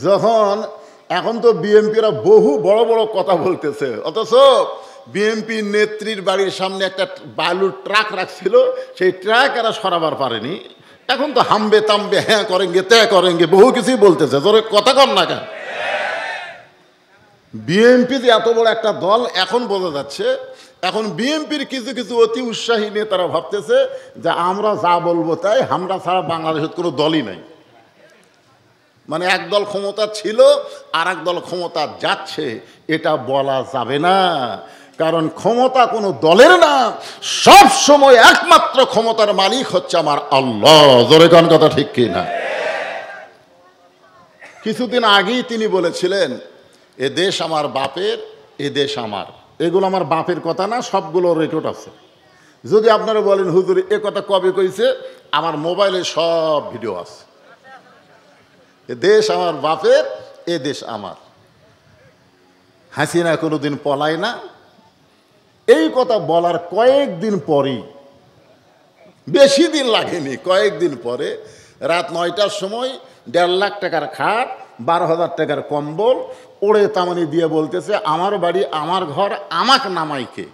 যখন এখন তো বিএনপিরা বহু বড় বড় কথা বলতেছে, অথচ বিএনপি নেত্রীর বাড়ির সামনে একটা বালুর ট্রাক রাখছিল, সেই ট্রাক এরা সরাবার পারেনি। এখন তো হামবে তামবে, হ্যাঁ করেঙ্গে ত্যাগ করেঙ্গে, বহু কিছুই বলতেছে। তোর কথা কর না কেন? বিএনপি যে এত বড় একটা দল এখন বোঝা যাচ্ছে। এখন বিএনপির কিছু কিছু অতি উৎসাহী নেতারা ভাবতেছে যে আমরা যা বলবো তাই, আমরা ছাড়া বাংলাদেশের কোনো দলই নাই। মানে এক দল ক্ষমতা ছিল আর এক দল ক্ষমতা যাচ্ছে, এটা বলা যাবে না। কারণ ক্ষমতা কোনো দলের না, সব সময় একমাত্র ক্ষমতার মালিক হচ্ছে আমার আল্লাহ। জোরে কোন কথা ঠিক কি না? কিছুদিন আগেই তিনি বলেছিলেন, এ দেশ আমার বাপের, এ দেশ আমার। এগুলো আমার বাপের কথা না, সবগুলো রেকর্ড আছে। যদি আপনারা বলেন হুজুর এ কথা কবে কইছে, আমার মোবাইলে সব ভিডিও আছে। এ দেশ আমার বাপের, এ দেশ আমার। হাসিনা কোনোদিন পলায় না। এই কথা বলার কয়েকদিন পরেই, বেশি দিন লাগেনি, কয়েকদিন পরে রাত 9টার সময় 1.5 লাখ টাকার খাট, 12,000 টাকার কম্বল ওড়ে তামানি দিয়ে বলতেছে আমার বাড়ি আমার ঘর আমাক নামাইকে।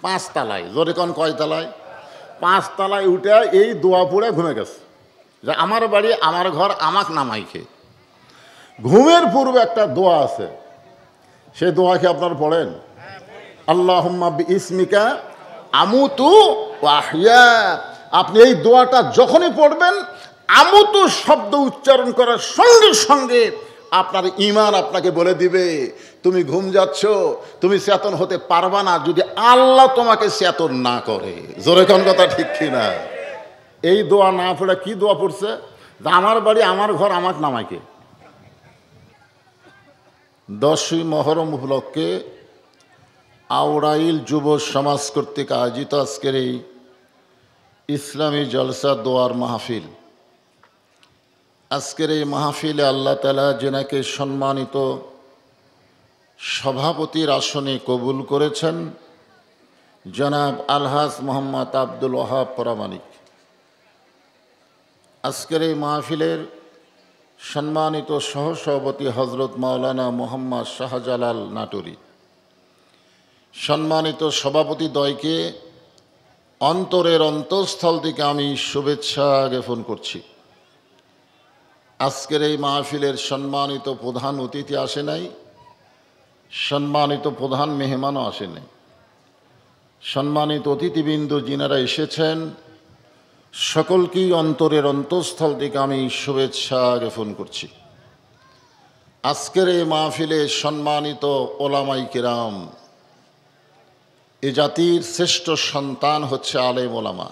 5 তলায়, জোরে কোন কয় তলায়? 5 তলায় উঠে এই দোয়া পড়ে ঘুমে গেছে যে আমার বাড়ি আমার ঘর আমাক নামাইকে। ঘুমের পূর্বে একটা দোয়া আছে, সেই দোয়া কি আপনারা পড়েন? আল্লাহুম্মা বিইসমিকা আমুতু ওয়া আহইয়া। আপনি এই দোয়াটা যখনই পড়বেন, আমুতু শব্দ উচ্চারণ করার সঙ্গে সঙ্গে আপনার ঈমান আপনাকে বলে দিবে তুমি ঘুম যাচ্ছ, তুমি চেতন হতে পারবা না যদি আল্লাহ তোমাকে চেতন না করে। জোরে কোন কথা ঠিক কিনা? এই দোয়া না পড়ে কি দোয়া পড়ছে? যে আমার বাড়ি আমার ঘর আমাক নামাইকে। 10ই মহরম উপলক্ষে আউড়াইল যুব সমাজ কর্তৃক আয়োজিত আজকের এই ইসলামী জলসা দোয়ার মাহফিল। আজকের এই মাহফিলে আল্লাহ তাআলা যেনাকে সম্মানিত সভাপতির আসনে কবুল করেছেন, জনাব আলহাজ মোহাম্মদ আব্দুল ওয়াহাব প্রামাণিক। আজকের এই মাহফিলের সম্মানিত সহসভাপতি হজরত মাওলানা মোহাম্মদ শাহজালাল নাটুরি। সম্মানিত সভাপতিদ্বয়কে অন্তরের অন্তঃস্থল থেকে আমি শুভেচ্ছা জ্ঞাপন করছি। আজকের এই মাহফিলের সম্মানিত প্রধান অতিথি আসে নাই, সম্মানিত প্রধান মেহমানও আসে নাই। সম্মানিত অতিথিবৃন্দ যিনারা এসেছেন সকলকেই অন্তরের অন্তঃস্থল থেকে আমি শুভেচ্ছা জ্ঞাপন করছি। আজকের এই মাহফিলে সম্মানিত ওলামায়ে কেরাম, এ জাতির শ্রেষ্ঠ সন্তান হচ্ছে আলেম ওলামা।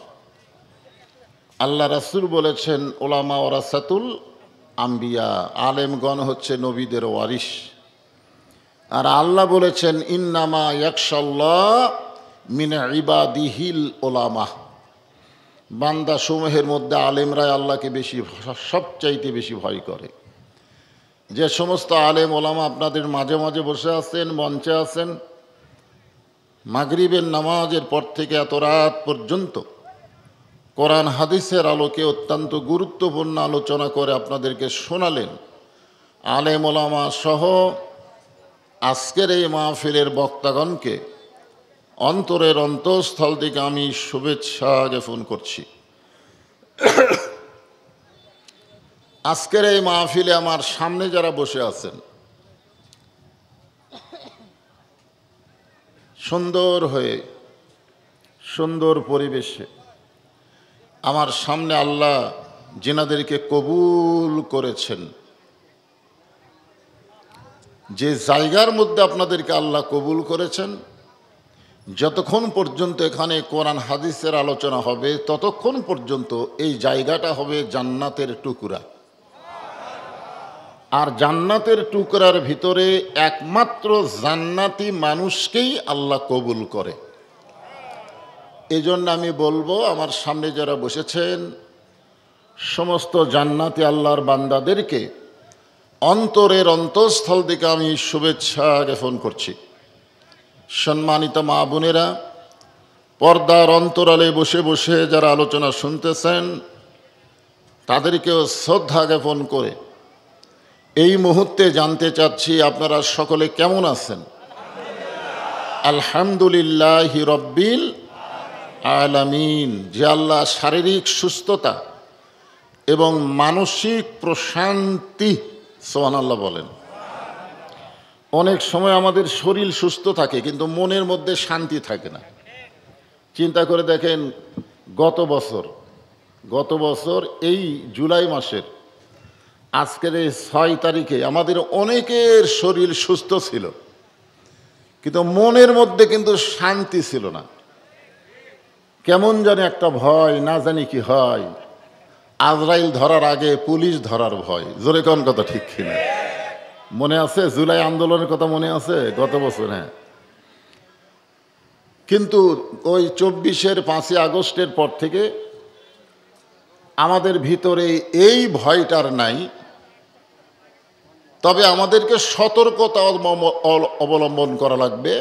আল্লাহ রাসূল বলেছেন ওলামা ওয়ারাসাতুল আম্বিয়া, আলেমগণ হচ্ছে নবীদের ওয়ারিস। আর আল্লাহ বলেছেন ইন্নামা ইয়াখশাল্লাহ মিন ইবাদিহিল ওলামা, বান্দা সমূহের মধ্যে আলেমরাই আল্লাহকে বেশি, সবচাইতে বেশি ভয় করে। যে সমস্ত আলেম ওলামা আপনাদের মাঝে মাঝে বসে আছেন, মঞ্চে আছেন, মাগরিবের নামাজের পর থেকে এত রাত পর্যন্ত কোরআন হাদিসের আলোকে অত্যন্ত গুরুত্বপূর্ণ আলোচনা করে আপনাদেরকে শোনালেন, আলেম ওলামা সহ আজকের এই মাহফিলের বক্তাগণকে অন্তরের অন্তঃস্থল থেকে আমি শুভেচ্ছা জ্ঞাপন করছি। আজকের এই মাহফিলে আমার সামনে যারা বসে আছেন, সুন্দর হয়ে সুন্দর পরিবেশে আমার সামনে আল্লাহ যিনাদেরকে কবুল করেছেন, যে জায়গার মধ্যে আপনাদেরকে আল্লাহ কবুল করেছেন, যতক্ষণ পর্যন্ত এখানে কোরআন হাদিসের আলোচনা হবে ততক্ষণ পর্যন্ত এই জায়গাটা হবে জান্নাতের টুকরা। আর জান্নাতের টুকরার ভিতরে একমাত্র জান্নাতি মানুষকেই আল্লাহ কবুল করে। এজন্য আমি বলবো আমার সামনে যারা বসেছেন সমস্ত জান্নাতি আল্লাহর বান্দাদেরকে অন্তরের অন্তঃস্থল থেকে আমি শুভেচ্ছা জ্ঞাপন করছি। সম্মানিত মা বোনেরা, পর্দার অন্তরালে বসে বসে যারা আলোচনা শুনতেছেন তাদেরকেও শ্রদ্ধা জ্ঞাপন করে এই মুহূর্তে জানতে চাচ্ছি আপনারা সকলে কেমন আছেন? আলহামদুলিল্লাহি রব্বিল আলামিন। যে আল্লাহ শারীরিক সুস্থতা এবং মানসিক প্রশান্তি, সুবহানাল্লাহ বলেন। অনেক সময় আমাদের শরীর সুস্থ থাকে কিন্তু মনের মধ্যে শান্তি থাকে না। চিন্তা করে দেখেন, গত বছর এই জুলাই মাসের আজকের এই 6 তারিখে আমাদের অনেকের শরীর সুস্থ ছিল কিন্তু মনের মধ্যে কিন্তু শান্তি ছিল না। কেমন জানি একটা ভয়, না জানি কি হয়। আজরাইল ধরার আগে পুলিশ ধরার ভয়। জোরে কোন কথা, ঠিক কিনা? মনে আছে জুলাই আন্দোলনের কথা? মনে আছে গত বছর? হ্যাঁ। কিন্তু ওই 24-এর 5ই আগস্টের পর থেকে আমাদের ভিতরে এই ভয়টার নাই। তবে আমাদেরকে সতর্কতা অবলম্বন করা লাগবে,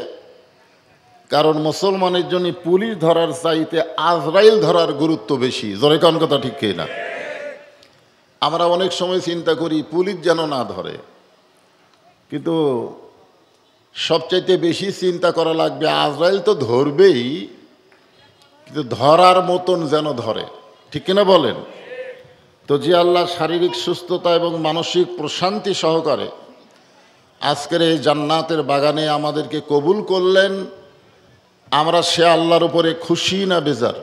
কারণ মুসলমানের জন্য পুলিশ ধরার চাইতে আজরাইল ধরার গুরুত্ব বেশি। জোরে কোন কথা, ঠিক কিনা? আমরা অনেক সময় চিন্তা করি পুলিশ যেন না ধরে, কিন্তু সবচাইতে বেশি চিন্তা করা লাগবে আজরাইল তো ধরবেই, কিন্তু ধরার মতন যেন ধরে। ঠিক কিনা বলেন? তো যে আল্লাহ শারীরিক সুস্থতা এবং মানসিক প্রশান্তি সহকারে আজকের এই জান্নাতের বাগানে আমাদেরকে কবুল করলেন, আমরা সে আল্লাহর উপরে খুশি না বেজার?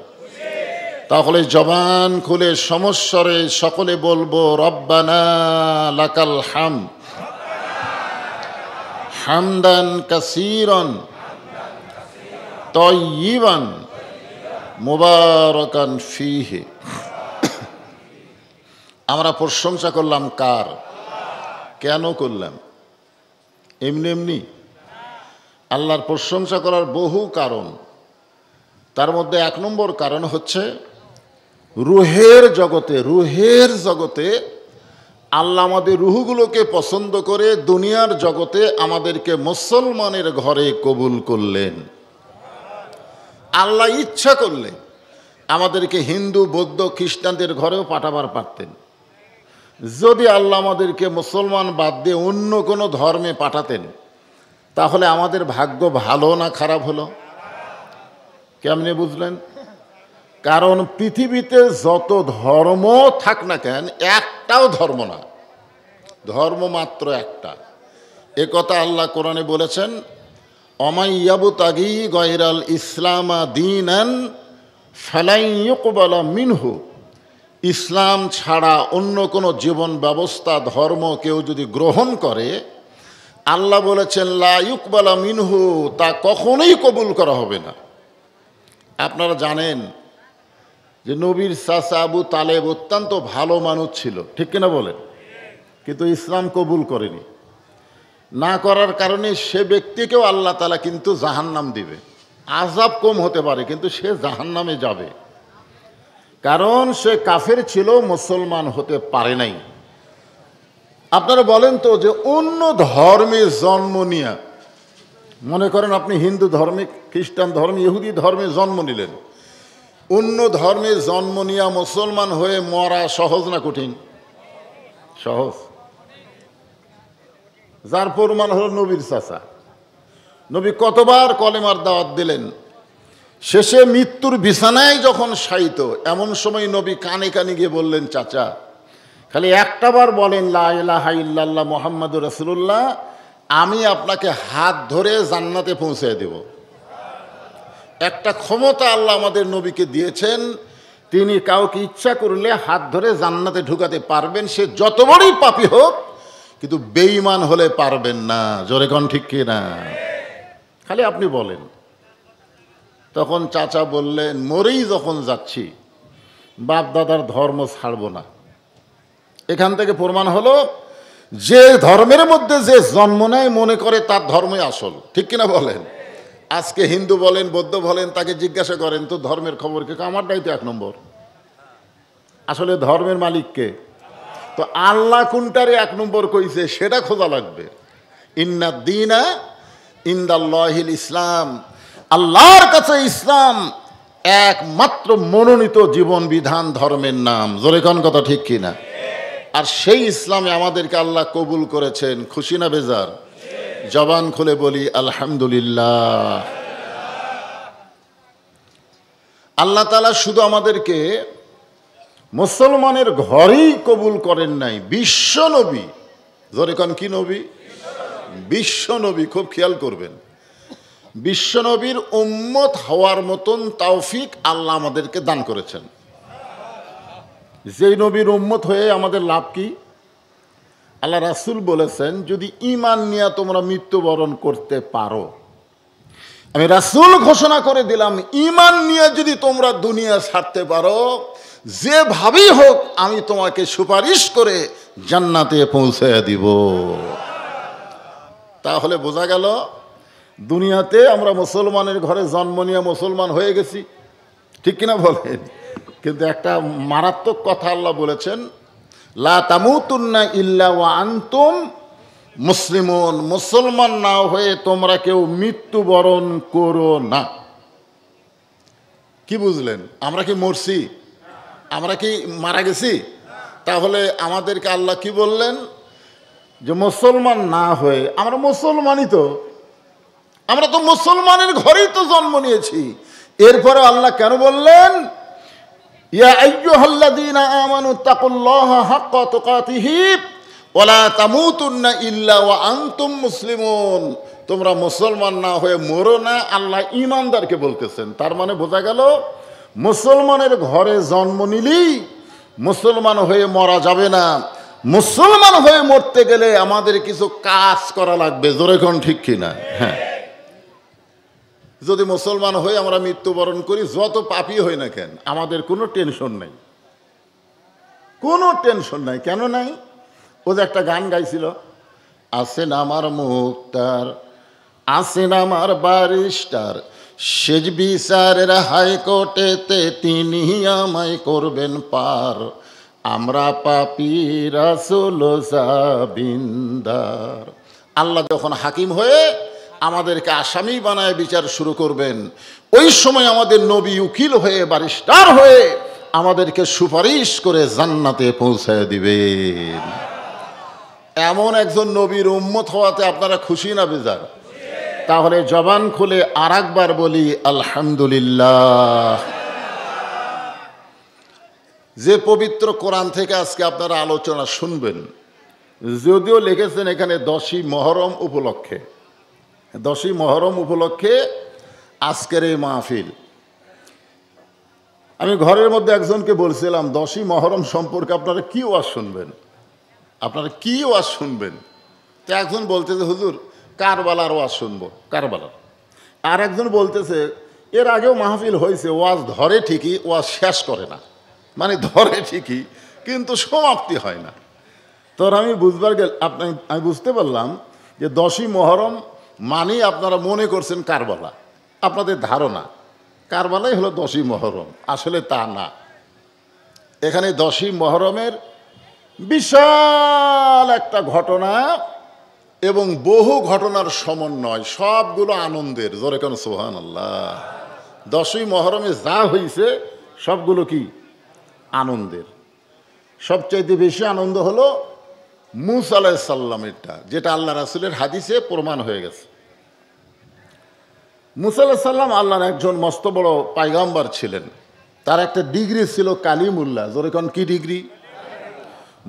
তাহলে জবান খুলে সমস্বরে সকলে বলবো, রব্বানা লাকাল হামদ হামদান কাসীরান তাইয়িবান মুবারাকান ফীহি। আমরা প্রশংসা করলাম কার? কেন করলাম? এমনি এমনি? আল্লাহর প্রশংসা করার বহু কারণ। তার মধ্যে 1 নম্বর কারণ হচ্ছে রুহের জগতে আল্লাহ আমাদের রুহগুলোকে পছন্দ করে দুনিয়ার জগতে আমাদেরকে মুসলমানের ঘরে কবুল করলেন। আল্লাহ ইচ্ছা করলে আমাদেরকে হিন্দু, বৌদ্ধ, খ্রিস্টানদের ঘরেও পাঠাবার পারতেন। যদি আল্লাহ আমাদেরকে মুসলমান বাদ দিয়ে অন্য কোনো ধর্মে পাঠাতেন, তাহলে আমাদের ভাগ্য ভালো না খারাপ হলো? কেমনে বুঝলেন? কারণ পৃথিবীতে যত ধর্ম থাক না কেন, একটাও ধর্ম না, ধর্ম মাত্র একটা। এ কথা আল্লাহ কোরআনে বলেছেন, অমাইয়াবতাগি গয়রাল ইসলামা দীনান ফালাই ইউকবালা মিনহু। ইসলাম ছাড়া অন্য কোনো জীবন ব্যবস্থা, ধর্ম কেউ যদি গ্রহণ করে, আল্লাহ বলেছেন লা ইউকবালা মিনহু, তা কখনোই কবুল করা হবে না। আপনারা জানেন যে নবীর চাচা আবু তালেব অত্যন্ত ভালো মানুষ ছিল, ঠিক কিনা বলেন? কিন্তু ইসলাম কবুল করেনি। না করার কারণে সে ব্যক্তিকেও আল্লাহ তাআলা কিন্তু জাহান্নাম দিবে। আযাব কম হতে পারে কিন্তু সে জাহান্নামে যাবে, কারণ সে কাফের ছিল, মুসলমান হতে পারে নাই। আপনারা বলেন তো যে অন্য ধর্মে জন্ম নিয়ে, মনে করেন আপনি হিন্দু ধর্মে, খ্রিস্টান ধর্মে, ইহুদি ধর্মে জন্ম নিলেন, অন্য ধর্মে জন্ম নিয়ে মুসলমান হয়ে মরা সহজ না কঠিন? সহজ। যার প্রমাণ হলো নবীর চাচা। নবী কতবার কলেমার দাওয়াত দিলেন, শেষে মৃত্যুর বিছানায় যখন শায়িত, এমন সময় নবী কানে কানে গিয়ে বললেন, চাচা খালি একটাবার বলেন লা ইলাহা ইল্লাল্লাহ মুহাম্মাদুর রাসূলুল্লাহ, আমি আপনাকে হাত ধরে জান্নাতে পৌঁছে দেব। একটা ক্ষমতা আল্লাহ আমাদের নবীকে দিয়েছেন, তিনি কাউকে ইচ্ছা করলে হাত ধরে জান্নাতে ঢুকাতে পারবেন, সে যত বড়ই পাপী হোক, কিন্তু বেঈমান হলে পারবেন না। জোরে কোন ঠিক কি না? খালি আপনি বলেন। তখন চাচা বললেন, মরেই যখন যাচ্ছি বাপ দাদার ধর্ম ছাড়ব না। এখান থেকে প্রমাণ হলো যে ধর্মের মধ্যে যে জন্ম নেয় মনে করে তার ধর্মই আসল, ঠিক কিনা বলেন? আজকে হিন্দু বলেন, বৌদ্ধ বলেন, তাকে জিজ্ঞাসা করেন তো ধর্মের খবর কে? আমারটাই তো 1 নম্বর। আসলে ধর্মের মালিককে তো আল্লাহ কোনটারে 1 নম্বর কইছে সেটা খোঁজা লাগবে। ইন্না দীনা ইনদাল্লাহিল ইসলাম, আল্লাহর কাছে ইসলাম একমাত্র মনোনীত জীবন বিধান, ধর্মের নাম। জোরে কোন কথা, ঠিক কিনা? আর সেই ইসলামে আমাদেরকে আল্লাহ কবুল করেছেন। খুশি না বেজার? জবান খুলে বলি আলহামদুলিল্লাহ। আল্লাহ তাআলা শুধু আমাদেরকে মুসলমানের ঘরেই কবুল করেন নাই, বিশ্ব নবী, জোরে কোন কি নবী? বিশ্ব নবী। খুব খেয়াল করবেন, বিশ্ব নবীর উম্মত হওয়ার মতন তৌফিক আল্লাহ আমাদেরকে দান করেছেন। যেই নবীর উম্মত হয়ে আমাদের লাভ কি? আল্লাহ রাসূল বলেছেন, যদি ঈমান নিয়ে তোমরা মৃত্যুবরণ করতে পারো, আমি রাসূল ঘোষণা করে দিলাম, ঈমান নিয়ে যদি তোমরা দুনিয়া ছাড়তে পারো, যেভাবেই হোক আমি তোমাকে সুপারিশ করে জান্নাতে পৌঁছে দিব। তাহলে বোঝা গেল দুনিয়াতে আমরা মুসলমানের ঘরে জন্ম নিয়ে মুসলমান হয়ে গেছি, ঠিক কিনা বলেন? কিন্তু একটা মারাত্মক কথা আল্লাহ বলেছেন, লা তামুতুন্না ইল্লা ওয়া আনতুম মুসলিমুন, মুসলমান না হয়ে তোমরা কেউ মৃত্যুবরণ করো না। কি বুঝলেন? আমরা কি মরছি? আমরা কি মারা গেছি? তাহলে আমাদেরকে আল্লাহ কি বললেন? যে মুসলমান না হয়ে, আমরা মুসলমানই তো, আমরা তো মুসলমানের ঘরেই তো জন্ম নিয়েছি। এরপরে আল্লাহ কেন বললেন, ইয়া আইয়ুহাল্লাযীনা আমানু তাকুল্লাহা হাক্কা তুকাতিহি ওয়া লা তামুতুন্না ইল্লা ওয়া আনতুম মুসলিমুন, তোমরা মুসলমান না হয়ে মরো না। আল্লাহ ঈমানদারকে বলতেছেন। তার মানে বোঝা গেল মুসলমানের ঘরে জন্ম নিলেই মুসলমান হয়ে মরা যাবে না। মুসলমান হয়ে মরতে গেলে আমাদের কিছু কাজ করা লাগবে। জোরে কোন ঠিক কিনা? হ্যাঁ, যদি মুসলমান হয়ে আমরা মৃত্যুবরণ করি, যত পাপী হই না কেন, আমাদের কোনো টেনশন নেই, কোনো টেনশন নাই। কেন নাই? ও যে একটা গান গাইছিল, আছেন আমার মুক্তার, আছেন আমার ব্যারিস্টার, সেজ বিচারের হাইকোর্টেতে তিনি আমায় করবেন পার, আমরা পাপী রাসূল জাবিন্দার। আল্লাহ যখন হাকিম হয়ে আমাদেরকে আসামি বানায় বিচার শুরু করবেন, ওই সময় আমাদের নবী উকিল হয়ে, ব্যারিস্টার হয়ে আমাদেরকে সুপারিশ করে জান্নাতে পৌঁছায় দিবেন। এমন একজন নবীর উম্মত হওয়াতে আপনারা খুশি না বেজার? তাহলে জবান খুলে আরেকবার বলি আলহামদুলিল্লাহ। যে পবিত্র কোরআন থেকে আজকে আপনারা আলোচনা শুনবেন, যদিও লিখেছেন এখানে 10ই মহরম উপলক্ষে, 10ই মহরম উপলক্ষে আজকের এই মাহফিল। আমি ঘরের মধ্যে একজনকে বলছিলাম, 10ই মহরম সম্পর্কে আপনারা কি ওয়াজ শুনবেন, আপনারা কি ওয়াজ শুনবেন? তো একজন বলতেছে, হুজুর কারবালার ওয়াজ শুনবো, কারবালার। আর একজন বলতেছে, এর আগেও মাহফিল হয়েছে, ওয়াজ ধরে ঠিকই, ওয়াজ শেষ করে না, মানে ধরে ঠিকই কিন্তু সমাপ্তি হয় না। তো আমি আমি বুঝতে পারলাম যে 10ই মহরম মানে আপনারা মনে করছেন কারবালা, আপনাদের ধারণা কারবালাই হলো 10ই মহরম। আসলে তা না। এখানে 10ই মহরমের বিশাল একটা ঘটনা এবং বহু ঘটনার সমন্বয়, সবগুলো আনন্দের। জোরে কেন সুবহানাল্লাহ। 10ই মহরমে যা হয়েছে সবগুলো কি আনন্দের। সবচাইতে বেশি আনন্দ হলো মূসা আলাইহিস সালামেরটা, যেটা আল্লাহ রাসূলের হাদিসে প্রমাণ হয়ে গেছে। মূসা আলাইহিস সালাম আল্লাহর একজন মস্ত বড় পায়গাম্বার ছিলেন। তার একটা ডিগ্রি ছিল কালিমুল্লাহ। জোরে কোন কি ডিগ্রি?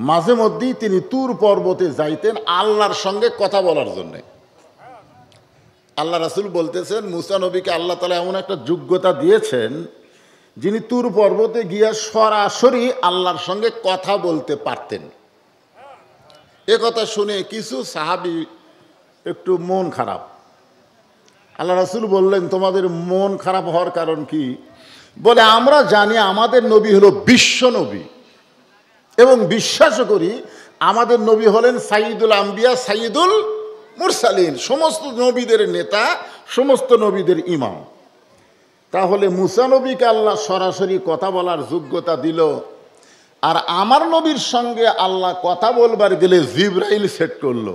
মাঝে মধ্যেই তিনি তুর পর্বতে যাইতেন আল্লাহর সঙ্গে কথা বলার জন্যে। আল্লাহ রাসূল বলতেছেন, মূসা নবীকে আল্লাহ তাআলা এমন একটা যোগ্যতা দিয়েছেন, যিনি তুর পর্বতে গিয়া সরাসরি আল্লাহর সঙ্গে কথা বলতে পারতেন। এ কথা শুনে কিছু সাহাবী একটু মন খারাপ। আল্লাহ রাসূল বললেন, তোমাদের মন খারাপ হওয়ার কারণ কি? বলে, আমরা জানি আমাদের নবী হলো বিশ্ব নবী এবং বিশ্বাসও করি আমাদের নবী হলেন সাইয়্যিদুল আম্বিয়া সাইয়্যিদুল মুরসালিন, সমস্ত নবীদের নেতা, সমস্ত নবীদের ইমাম। তাহলে মূসা নবীকে আল্লাহ সরাসরি কথা বলার যোগ্যতা দিল, আর আমার নবীর সঙ্গে আল্লাহ কথা বলবার গেলে জিবরাইল সেট করলো।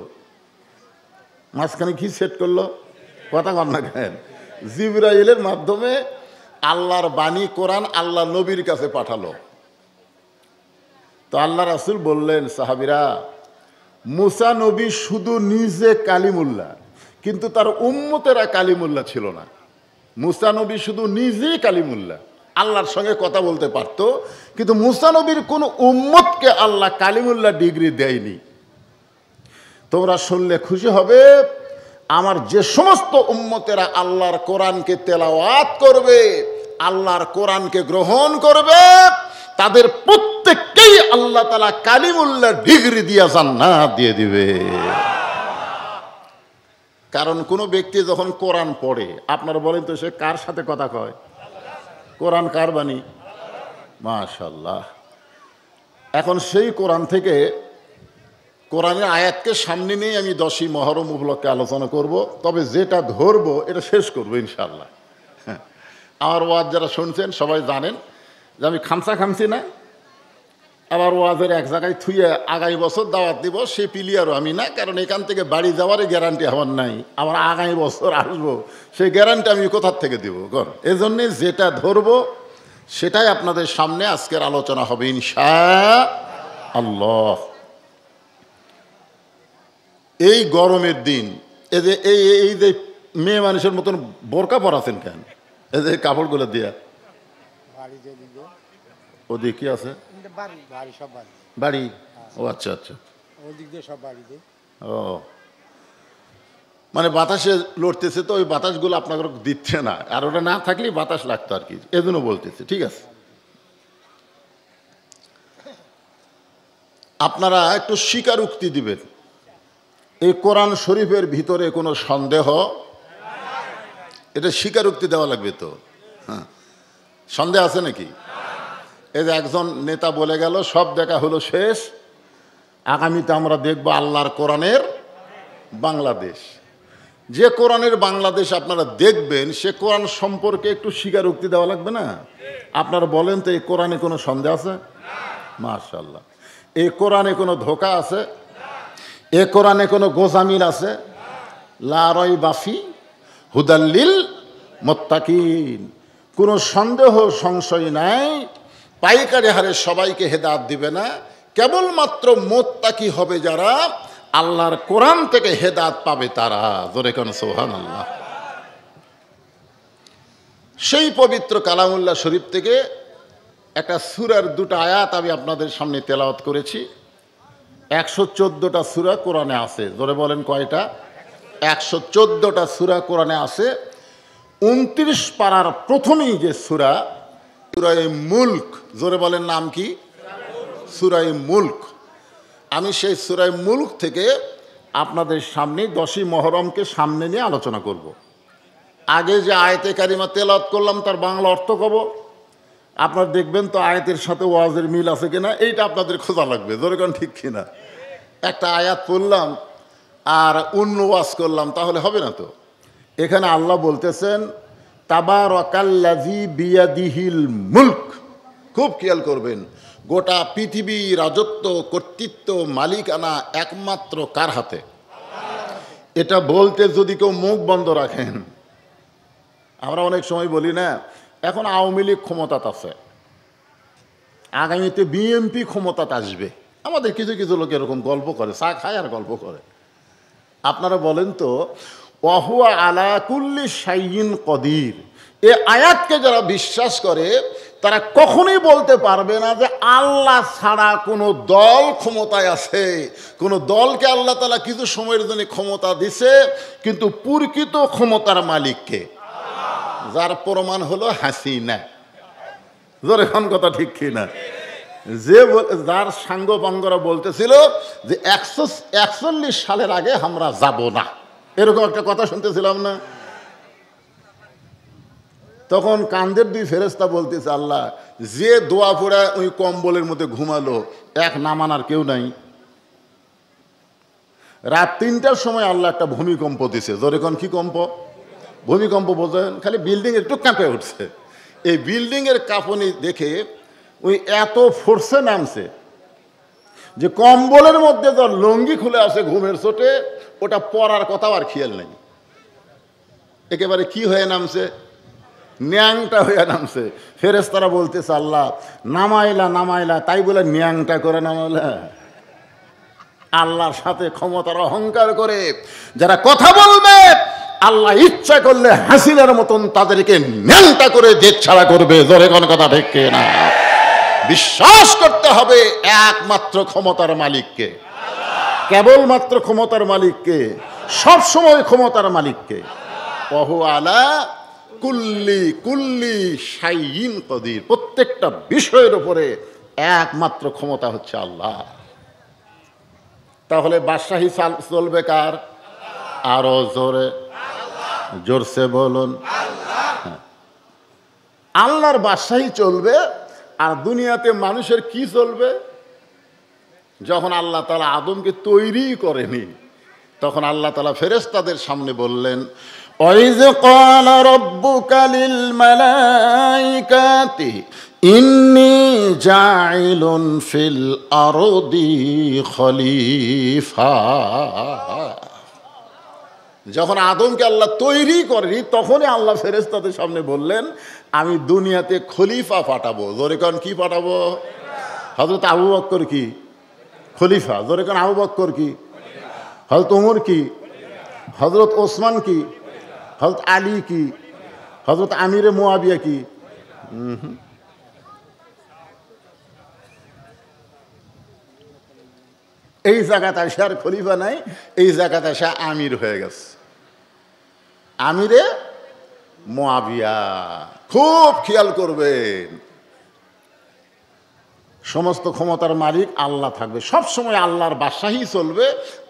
মাঝখানে কি সেট করলো? কথা কন না কেন? জিবরাইলের মাধ্যমে আল্লাহর বাণী কোরআন আল্লাহ নবীর কাছে পাঠালো। তো আল্লাহ রাসূল বললেন, সাহাবীরা, মুসা নবী শুধু নিজে কালিমুল্লাহ, কিন্তু তার উম্মতেরা কালিমুল্লাহ ছিল না। মুসা নবী শুধু নিজেই কালিমুল্লাহ, আল্লাহর সঙ্গে কথা বলতে পারত, কিন্তু মুসা নবীর কোনো উম্মতকে আল্লাহ কালিমুল্লাহ ডিগ্রি দেয়নি। তোমরা শুনলে খুশি হবে, আমার যে সমস্ত উম্মতেরা আল্লাহর কোরআনকে তেলাওয়াত করবে, আল্লাহর কোরআনকে গ্রহণ করবে, তাদের প্রত্যেককেই আল্লাহ তাআলা কালিমুল্লাহ ডিগ্রি দিয়া জান্নাত দিয়ে দিবে। কারণ কোনো ব্যক্তি যখন কোরআন পড়ে, আপনারা বলেন তো সে কার সাথে কথা কয়? কোরআন কার বাণী? মাশাআল্লাহ। এখন সেই কোরআন থেকে কোরআনের আয়াতকে সামনে নিয়ে আমি 10ই মহরম উপলক্ষে আলোচনা করব, তবে যেটা ধরবো এটা শেষ করবো ইনশাআল্লাহ। আমার ওয়াজ যারা শুনছেন সবাই জানেন যে আমি খামছি না, আবার ওয়াজের এক জায়গায় থুয়ে আগামী বছর দাওয়াত দিব সে পিলিয়ারও আমি না, কারণ এখান থেকে বাড়ি যাওয়ারই গ্যারান্টি আমার নাই, আবার আগামী বছর আসবো সেই গ্যারান্টি আমি কোথার থেকে দিব কর। এজন্যে যেটা ধরবো সেটাই আপনাদের সামনে আজকের আলোচনা হবে ইনশাআল্লাহ। এই গরমের দিন এই যে এই যে মেয়ে মানুষের মতন বোরকা পরাছেন কেন? এই যে কাপড়গুলো দিয়া ওদিকে কি আছে? বাড়ি। ও আচ্ছা আচ্ছা, ও মানে বাতাসে লড়তেছে, তো ওই বাতাসগুলো আপনাকে দিচ্ছে না, আর ওটা না থাকলেই বাতাস লাগতো আর কি, এজন্য বলতেছে। ঠিক আছে, আপনারা একটু স্বীকারোক্তি দিবেন, এই কোরআন শরীফের ভিতরে কোনো সন্দেহ, এটা স্বীকারোক্তি দেওয়া লাগবে তো। হ্যাঁ, সন্দেহ আছে নাকি? এই যে একজন নেতা বলে গেল সব দেখা হলো শেষ, আগামীতে আমরা দেখব আল্লাহর কোরআনের বাংলাদেশ। যে কোরআনের বাংলাদেশ আপনারা দেখবেন সে কোরআন সম্পর্কে একটু স্বীকারোক্তি দেওয়া লাগবে না? আপনারা বলেন তো, এই কোরআনে কোনো সন্দেহ আছে? মাশাআল্লাহ। এই কোরআনে কোনো ধোঁকা আছে? এ কোরআনে কোনো গোজামিল আছে? লা রাইবা ফি হুদাল্লিল মুত্তাকিন। কোনো সন্দেহ সংশয় নাই, পাইকারি হারে সবাইকে হেদায়েত দিবে না, কেবলমাত্র মুত্তাকি হবে যারা, আল্লাহর কোরআন থেকে হেদায়েত পাবে তারা। জোরে কোন সুবহানাল্লাহ। সেই পবিত্র কালামুল্লাহ শরীফ থেকে একটা সূরার দুটো আয়াত আমি আপনাদের সামনে তেলাওয়াত করেছি। 114টা সূরা কোরআনে আছে। জোরে বলেন কয়টা? 114টা সূরা কোরআনে আছে। 29 পারার প্রথমেই যে সূরা, সূরায়ে মুলক। জোরে বলেন নাম কি? সূরায়ে মুলক। আমি সেই সূরায়ে মুলক থেকে আপনাদের সামনে 10ই মহরমকে সামনে নিয়ে আলোচনা করব। আগে যে আয়াতে কারিমা তেলাওয়াত করলাম তার বাংলা অর্থ কব, আপনারা দেখবেন তো আয়াতের সাথে ওয়াজের মিল আছে কিনা, এইটা আপনাদের খোঁজা লাগবে। জোরে কোন ঠিক কিনা? একটা আয়াত পড়লাম আর অন্য ওয়াজ করলাম তাহলে হবে না তো। এখানে আল্লাহ বলতেছেন তাবারাকাল্লাযী বিয়াদিহিল মুলক। খুব খেয়াল করবেন, গোটা পৃথিবী রাজত্ব, কর্তৃত্ব, মালিকানা একমাত্র কার হাতে? এটা বলতে যদি কেউ মুখ বন্ধ রাখেন, আমরা অনেক সময় বলি না এখন আওয়ামী লীগ ক্ষমতাতে আছে, আগামীতে বিএনপি ক্ষমতাতে আসবে। আমাদের কিছু কিছু লোক এরকম গল্প করে, চা খায় আর গল্প করে। আপনারা বলেন তো, ওয়াহুয়া আলা কুল্লি শাইইন কদির, এ আয়াতকে যারা বিশ্বাস করে তারা কখনোই বলতে পারবে না যে আল্লাহ ছাড়া কোনো দল ক্ষমতায় আছে। কোনো দলকে আল্লাহ তাআলা কিছু সময়ের জন্য ক্ষমতা দিছে, কিন্তু প্রকৃত ক্ষমতার মালিককে, যার প্রমাণ হলো হাসিনা। জোরে কোন কথা ঠিক কিনা? যে যার সাঙ্গপাঙ্গরা বলতেছিল যে 141 সালের আগে আমরা যাব না, এরকম একটা কথা শুনতেছিলাম না? তখন কান্দের দুই ফেরেশতা বলতেছে, আল্লাহ যে দোয়া পড়ে ওই কম্বলের মধ্যে ঘুমালো, এক নামানার কেউ নাই। রাত 3টার সময় আল্লাহ একটা ভূমিকম্প দিছে। জোরে কোন কি কম্প? ভূমিকম্প বোঝেন? খালি বিল্ডিং একটু কাঁপে উঠছে। এই বিল্ডিংয়ের কাঁপুনি দেখে ওই এত ফোর্সে নামছে যে কম্বলের মধ্যে যার লঙ্গি খুলে আসে ঘুমের চোটে, ওটা পরার কথাও আর খেয়াল নেই। একেবারে কি হয়ে নামছে? ন্যাংটা হইয়া নামছে। ফেরেশতারা বলতেছে আল্লাহ নামাইলা নামাইলা, তাই বলে ন্যাংটা করে নামাইলা? আল্লাহর সাথে ক্ষমতার অহংকার করে যারা কথা বলবে, আল্লাহ ইচ্ছা করলে হাসিনার মতন তাদেরকে ন্যাংটা করে জেদ ছাড়া করবে। জোরে কোন কথা ঠিক না? বিশ্বাস করতে হবে একমাত্র ক্ষমতার মালিককে, কেবলমাত্র ক্ষমতার মালিককে, সব সময় ক্ষমতার মালিককে। ওহু আলা কুল্লি কুল্লি শাইইন কদির, প্রত্যেকটা বিষয়ের উপরে একমাত্র ক্ষমতা হচ্ছে আল্লাহ। তাহলে বাদশাহী চলবে কার? আরো জোরে, জোরসে বলুন। আল্লাহর বাদশাহী চলবে। আর দুনিয়াতে মানুষের কি চলবে? যখন আল্লাহ তাআলা আদমকে তৈরি করেনি, তখন আল্লাহ তাআলা ফেরেশতাদের সামনে বললেন, ওয়াইজ ক্বালা রাব্বুকা লিল মালাইকাতি ইন্নী জাইলুন ফিল আরদি খলিফা। যখন আদমকে আল্লাহ তৈরি করেনি, তখনই আল্লাহ ফেরেশতাদের সামনে বললেন, আমি দুনিয়াতে খলিফা পাঠাবো। জোরে কোন কি পাঠাবো? হযরত আবু বকর কি খলিফা? জোরে কোন আবু বকর কি? হযরত ওমর কি? হযরত ওসমান কি? হযরত আলী কি? হযরত আমিরে মুয়াবিয়া কি? এই জায়গাতে এসে আর খলিফা নাই, এই জায়গাতে এসে আমির হয়ে গেছে, আমিরে মুয়াবিয়া। খুব খেয়াল করবেন, সমস্ত ক্ষমতার মালিক আল্লাহ থাকবে, সব সময় আল্লাহর বাদশাহী চলবে।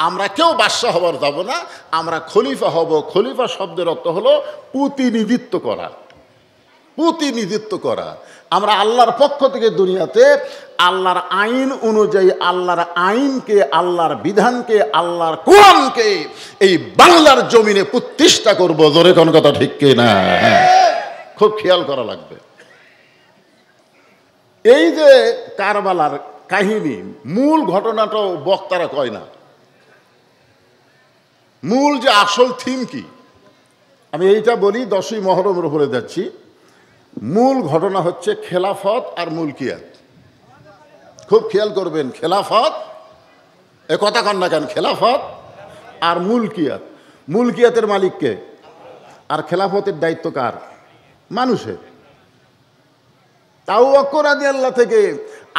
আমরা কেউ বাদশাহ হবার যাব না, আমরা খলিফা হব। খলিফা শব্দের অর্থ হলো প্রতিনিধিত্ব করা, প্রতিনিধিত্ব করা। আমরা আল্লাহর পক্ষ থেকে দুনিয়াতে আল্লাহর আইন অনুযায়ী আল্লাহর আইনকে, আল্লাহর বিধানকে, আল্লাহর কোরআনকে এই বাংলার জমিনে প্রতিষ্ঠা করব। জোরে কোন কথা ঠিক কিনা? খুব খেয়াল করা লাগবে। এই যে কারবালার কাহিনী, মূল ঘটনাটাও বক্তারা কয় না। মূল যে আসল থিম কি, আমি এইটা বলি, 10ই মহরমের উপরে যাচ্ছি। মূল ঘটনা হচ্ছে খেলাফত আর মুলকিয়াত। খুব খেয়াল করবেন, খেলাফত, এ কথা কন না কেন, খেলাফত আর মুলকিয়াত। মুলকিয়াতের মালিককে, আর খেলাফতের দায়িত্ব কার? মানুষের। আবু বকর রাদিয়াল্লাহু থেকে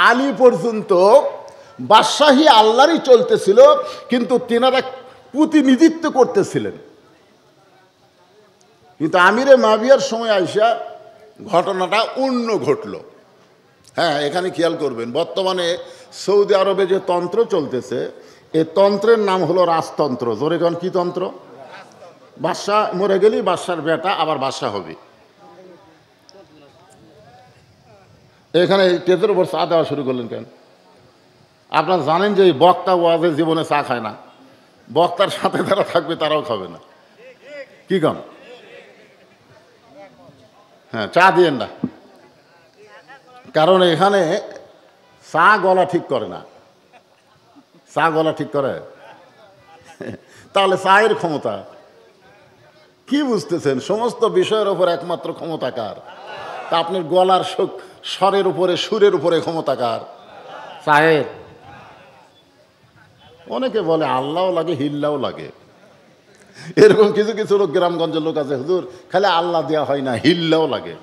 আলী পর্যন্ত বাদশাহী আল্লাহরই চলতেছিল, কিন্তু তেনারা প্রতিনিধিত্ব করতেছিলেন। কিন্তু আমিরে মুয়াবিয়ার সময় আইসা ঘটনাটা অন্য ঘটল। হ্যাঁ, এখানে খেয়াল করবেন, বর্তমানে সৌদি আরবে যে তন্ত্র চলতেছে, এই তন্ত্রের নাম হলো রাজতন্ত্র। জোরে কোন কি তন্ত্র? বাদশাহ মরে গেলেই বাদশার বেটা আবার বাদশাহ হবে। এখানে তেজের উপর চা দেওয়া শুরু করলেন কেন? আপনারা জানেন যে এই বক্তা ওয়াজের জীবনে চা খায় না, বক্তার সাথে যারা থাকবে তারাও খাবে না। কি কম? হ্যাঁ, চা দিয়েন না, কারণ এখানে চা গলা ঠিক করে না। চা গলা ঠিক করে? তাহলে চায়ের ক্ষমতা কি বুঝতেছেন? সমস্ত বিষয়ের উপর একমাত্র ক্ষমতা কার? তা আপনার গলার স্বরের উপরে, সুরের উপরে ক্ষমতা কার? চায়ের। অনেকে বলে আল্লাহও লাগে, হিল্লাও লাগে। এরকম কিছু কিছু লোক, গ্রামগঞ্জের লোক আছে, হুজুর খালি আল্লাহ দেওয়া হয় না, হিল্লাও লাগে।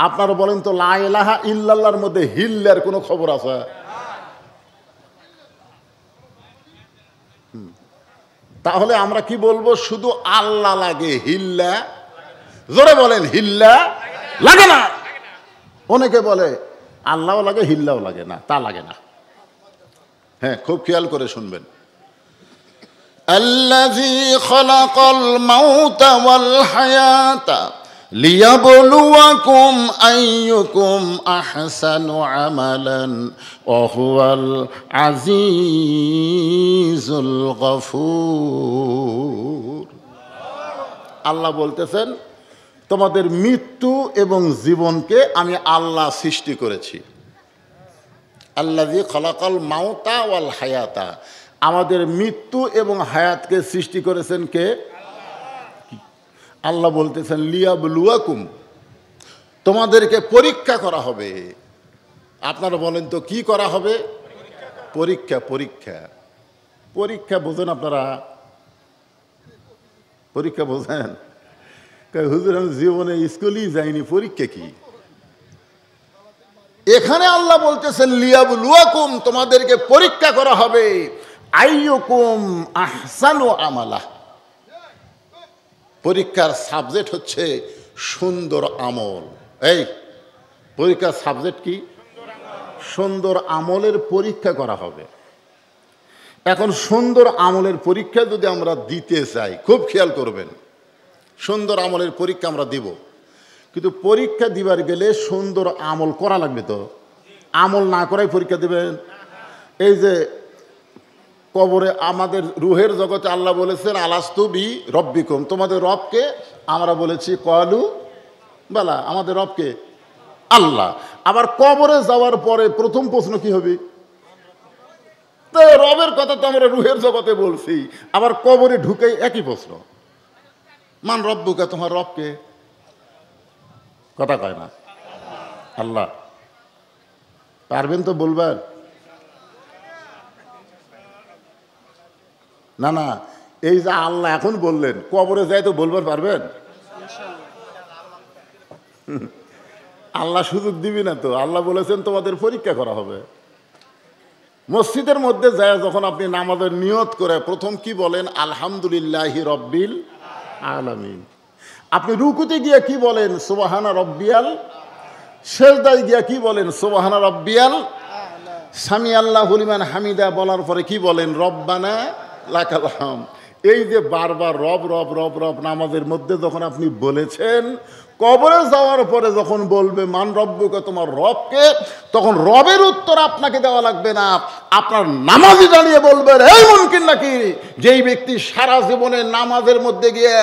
আপনারা বলেন তো, লা ইলাহা ইল্লাল্লাহর মধ্যে হিল্লার কোনো খবর আছে? তাহলে আমরা কি বলবো? শুধু আল্লাহ লাগে, হিল্লা, জোরে বলেন, হিল্লা লাগে না। অনেকে বলে আল্লাহও লাগে, হিল্লাও লাগে না, তা লাগে না। হ্যাঁ, খুব খেয়াল করে শুনবেন। আল্লাযী খালাকাল মাউতা ওয়াল হায়াতা লিয়াবলুয়াকুম আইয়ুকুম আহসানু আমালান ওয়া হুয়াল আজিজুল গফুর। আল্লাহ বলতেছেন, তোমাদের মৃত্যু এবং জীবনকে আমি আল্লাহ সৃষ্টি করেছি। আল্লাযী খালাকাল মাউতা ওয়াল হায়াতা, আমাদের মৃত্যু এবং হায়াতকে সৃষ্টি করেছেন কে? আল্লাহ বলতেছেন লিয়াবলুয়াকুম, তোমাদেরকে পরীক্ষা করা হবে। আপনারা বলেন তো কি করা হবে? পরীক্ষা। পরীক্ষা পরীক্ষা বোঝেন আপনারা? পরীক্ষা বোঝেন? হুজুর আমি জীবনে স্কুলেই যাইনি, পরীক্ষা কি? এখানে আল্লাহ বলতেছেন লিয়াবলুয়াকুম, তোমাদেরকে পরীক্ষা করা হবে। আইয়ুকুম আহসানু আমালা, পরীক্ষার সাবজেক্ট হচ্ছে সুন্দর আমল। এই পরীক্ষার সাবজেক্ট কি? সুন্দর আমলের পরীক্ষা করা হবে। এখন সুন্দর আমলের পরীক্ষা যদি আমরা দিতে চাই, খুব খেয়াল করবেন, সুন্দর আমলের পরীক্ষা আমরা দিব, কিন্তু পরীক্ষা দিবার গেলে সুন্দর আমল করা লাগবে। তো আমল না করাই পরীক্ষা দেবেন? এই যে কবরে আমাদের রুহের জগতে আল্লাহ বলেছেন আলাস্তু বি রব্বিকুম, তোমাদের রবকে? আমরা বলেছি কলু বালা, আমাদের রবকে আল্লাহ। আবার কবরে যাওয়ার পরে প্রথম প্রশ্ন কি হবে? তো রবের কথা তো আমরা রুহের জগতে বলছি, আবার কবরে ঢুকেই একই প্রশ্ন, মান রব্বুকা, তোমার রবকে? কথা কয় না আল্লাহ। পারবেন তো বলবার? না না, এই যে আল্লাহ এখন বললেন, কবরে যাই তো বলবার পারবেন? আল্লাহ সুযোগ দিবি না তো। আল্লাহ বলেছেন তোমাদের পরীক্ষা করা হবে। মসজিদের মধ্যে যায় যখন আপনি নামাজের নিয়ত করে প্রথম কি বলেন? আলহামদুলিল্লাহি রব্বিল আলামিন। আপনি রুকুতে গিয়ে কি বলেন? সুবহানা রব্বিয়াল। সেজদায় গিয়া কি বলেন? সুবহানা রব্বিয়াল। সামি আল্লাহু লিমান হামিদা বলার পরে কি বলেন? রব্বানা লাকাল হামদ। এই যে বারবার রব রব রব রব নামাজের মধ্যে যখন আপনি বলেছেন, কবরে যাওয়ার পরে যখন বলবে মান রব্বুকা, তোমার রবকে, তখন রবের উত্তর আপনাকে দেওয়া লাগবে না, আপনার নামাজি দাঁড়িয়ে বলবেন এই মুনকির নাকি যেই ব্যক্তি সারা জীবনে নামাজের মধ্যে গিয়ে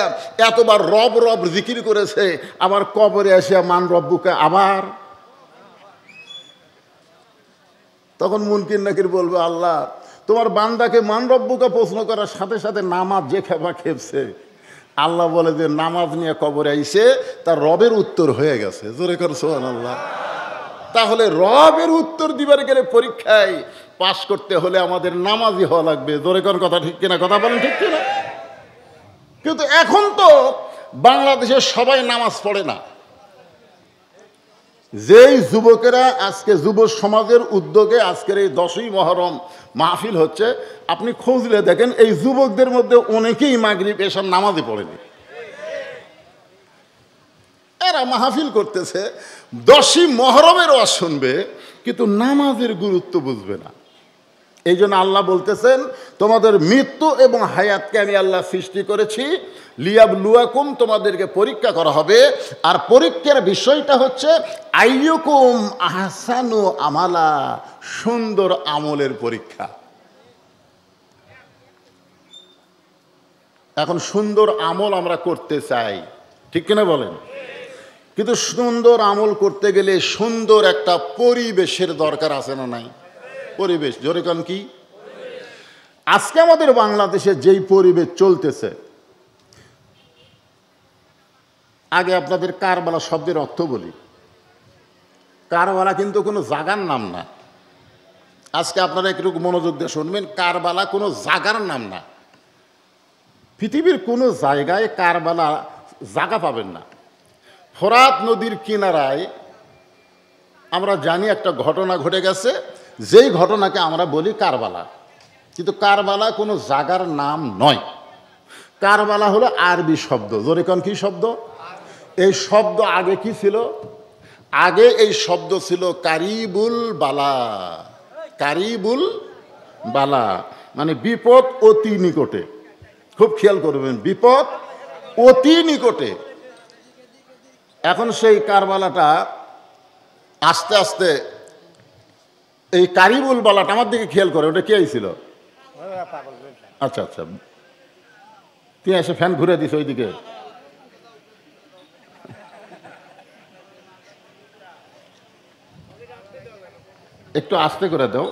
এতবার রব রব জিকির করেছে, আবার কবরে এসে মান রব্বুকা আবার, তখন মুনকির নাকির বলবে আল্লাহ তোমার বান্দাকে মান রব্বুকা প্রশ্ন করার সাথে সাথে নামাজ যে খেপা খেপছে। আল্লাহ বলে যে নামাজ নিয়ে কবরে আইছে, তার রবের উত্তর হয়ে গেছে। জোরে কর সুবহানাল্লাহ। তাহলে রবের উত্তর দিবার গেলে পরীক্ষায় পাশ করতে হলে আমাদের নামাজি হওয়া লাগবে। জোরে কর, কথা ঠিক কিনা? কথা বলেন ঠিক কিনা? কিন্তু এখন তো বাংলাদেশের সবাই নামাজ পড়ে না। যেই যুবকেরা আজকে যুব সমাজের উদ্যোগে আজকের এই 10ই মহরম মাহফিল হচ্ছে, আপনি খুঁজলে দেখেন এই যুবকদের মধ্যে অনেকেই মাগরিব এশার নামাজই পড়েনি। এরা মাহফিল করতেছে, 10ই মহরমের ওয়াজ শুনবে, কিন্তু নামাজের গুরুত্ব বুঝবে না। এই জন্য আল্লাহ বলতেছেন তোমাদের মৃত্যু এবং হায়াতকে আমি আল্লাহ সৃষ্টি করেছি লিয়াবলুয়াকুম, তোমাদেরকে পরীক্ষা করা হবে। আর পরীক্ষার বিষয়টা হচ্ছে আইয়ুকুম আহসানু আমালা, সুন্দর আমলের পরীক্ষা। এখন সুন্দর আমল আমরা করতে চাই, ঠিক কিনা বলেন? কিন্তু সুন্দর আমল করতে গেলে সুন্দর একটা পরিবেশের দরকার আছে না নাই? পরিবেশ, জোরে কান কি? আজকে আমাদের বাংলাদেশে যেই পরিবেশ চলতেছে, আগে আপনাদের কারবালা শব্দের অর্থ বলি। কারবালা কিন্তু কোনো জাগার নাম না। আজকে আপনারা একটু মনোযোগ দিয়ে শুনবেন, কারবালা কোনো জাগার নাম না। পৃথিবীর কোনো জায়গায় কারবালা জায়গা পাবেন না। ফোরাত নদীর কিনারায় আমরা জানি একটা ঘটনা ঘটে গেছে, যেই ঘটনাকে আমরা বলি কারবালা। কিন্তু কারবালা কোনো জায়গার নাম নয়। কারবালা হলো আরবি শব্দ। জোরে কোন কি শব্দ? এই শব্দ আগে কি ছিল? আগে এই শব্দ ছিল কারিবুল বালা। কারিবুল বালা মানে বিপদ অতি নিকটে। খুব খেয়াল করবেন, বিপদ অতি নিকটে। এখন সেই কারবালাটা আস্তে আস্তে এই কারিবুল বালাটা আমার দিকে খেয়াল করে, ওটা কে ছিল? আচ্ছা আচ্ছা, তুই এসে ফ্যান ঘুরে দিস ওইদিকে। একটু আস্তে করে দাও।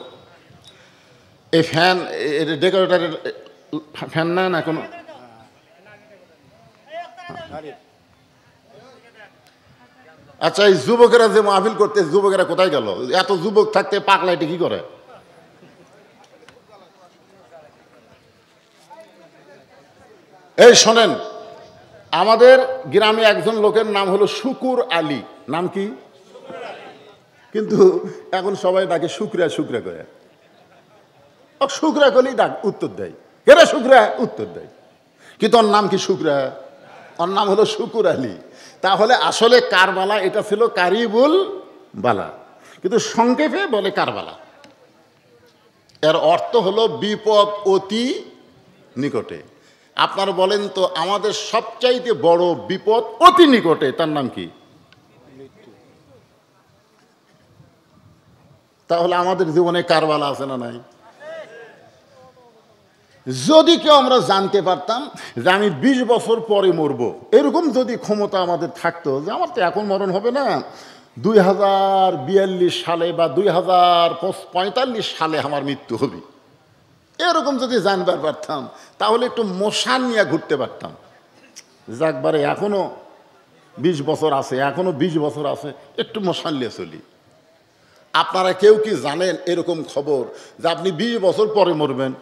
এই ফ্যান ডেকোরেটারের ফ্যান না না কোনো? আচ্ছা, এই যুবকেরা যে মাহফিল করতে, যুবকেরা কোথায় গেল? এত যুবক থাকতে পাগলাইটে কি করে? এই শোনেন, আমাদের গ্রামে একজন লোকের নাম হলো শুকুর আলী। নাম কি? কিন্তু এখন সবাই ডাকে শুক্রিয়া, শুক্রিয়া করে। শুক্রিয়া করলেই ডাক উত্তর দেয়, কেরে শুক্রিয়া উত্তর দেয়, কিন্তু ওর নাম কি শুক্রিয়া? ওর নাম হলো শুকুর আলী। তাহলে আসলে কারবালা এটা ছিল কারিবুল বালা, কিন্তু সংক্ষেপে বলে কারবালা। এর অর্থ হলো বিপদ অতি নিকটে। আপনারা বলেন তো, আমাদের সবচাইতে বড় বিপদ অতি নিকটে, তার নাম কি? তাহলে আমাদের জীবনে কারবালা আছে না নাই? যদি কেউ আমরা জানতে পারতাম যে আমি 20 বছর পরে মরব, এরকম যদি ক্ষমতা আমাদের থাকতো যে আমার তো এখন মরণ হবে না, 2042 সালে বা 2045 সালে আমার মৃত্যু হবে, এরকম যদি জানবার পারতাম, তাহলে একটু মশান নিয়ে ঘুরতে পারতাম। যাকবারে এখনো 20 বছর আছে, এখনো 20 বছর আছে, একটু মশান নিয়ে চলি। আপনারা কেউ কি জানেন এরকম খবর যে আপনি 20 বছর পরে মরবেন?